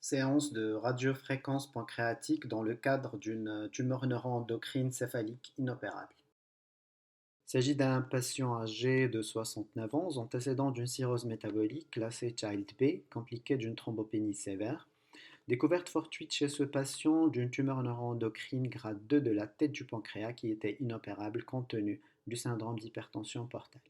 Séance de radiofréquence pancréatique dans le cadre d'une tumeur neuroendocrine céphalique inopérable. Il s'agit d'un patient âgé de 69 ans, antécédent d'une cirrhose métabolique classée Child B, compliquée d'une thrombopénie sévère. Découverte fortuite chez ce patient d'une tumeur neuroendocrine grade 2 de la tête du pancréas qui était inopérable compte tenu du syndrome d'hypertension portale.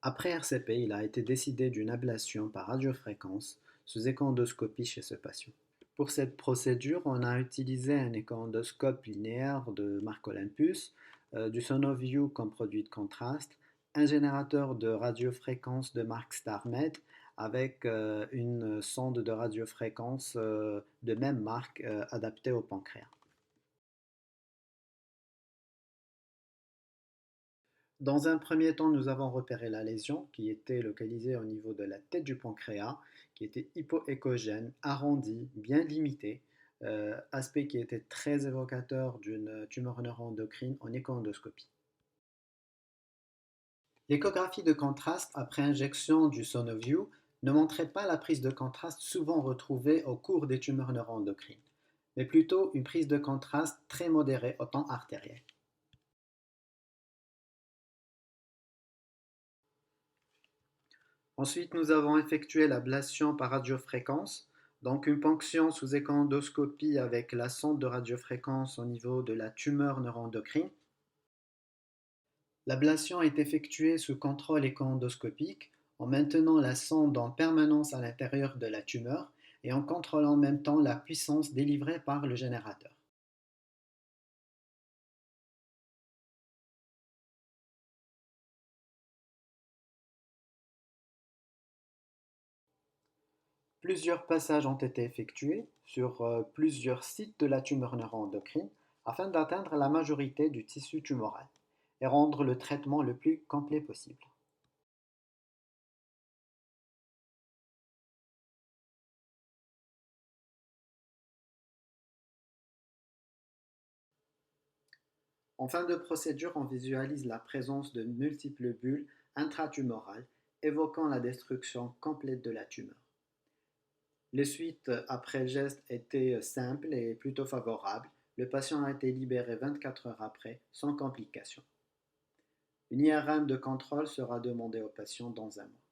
Après RCP, il a été décidé d'une ablation par radiofréquence sous échoendoscopie chez ce patient. Pour cette procédure, on a utilisé un échoendoscope linéaire de marque Olympus, du Sonoview comme produit de contraste, un générateur de radiofréquence de marque StarMed avec une sonde de radiofréquence de même marque adaptée au pancréas. Dans un premier temps, nous avons repéré la lésion qui était localisée au niveau de la tête du pancréas, qui était hypoéchogène, arrondie, bien limitée, aspect qui était très évocateur d'une tumeur neuroendocrine en échoendoscopie. L'échographie de contraste après injection du Sonoview ne montrait pas la prise de contraste souvent retrouvée au cours des tumeurs neuroendocrines, mais plutôt une prise de contraste très modérée au temps artériel. Ensuite, nous avons effectué l'ablation par radiofréquence, donc une ponction sous échoendoscopie avec la sonde de radiofréquence au niveau de la tumeur neuroendocrine. L'ablation est effectuée sous contrôle échoendoscopique en maintenant la sonde en permanence à l'intérieur de la tumeur et en contrôlant en même temps la puissance délivrée par le générateur. Plusieurs passages ont été effectués sur plusieurs sites de la tumeur neuroendocrine afin d'atteindre la majorité du tissu tumoral et rendre le traitement le plus complet possible. En fin de procédure, on visualise la présence de multiples bulles intratumorales évoquant la destruction complète de la tumeur. Les suites après le geste étaient simples et plutôt favorables. Le patient a été libéré 24 heures après, sans complications. Une IRM de contrôle sera demandée au patient dans un mois.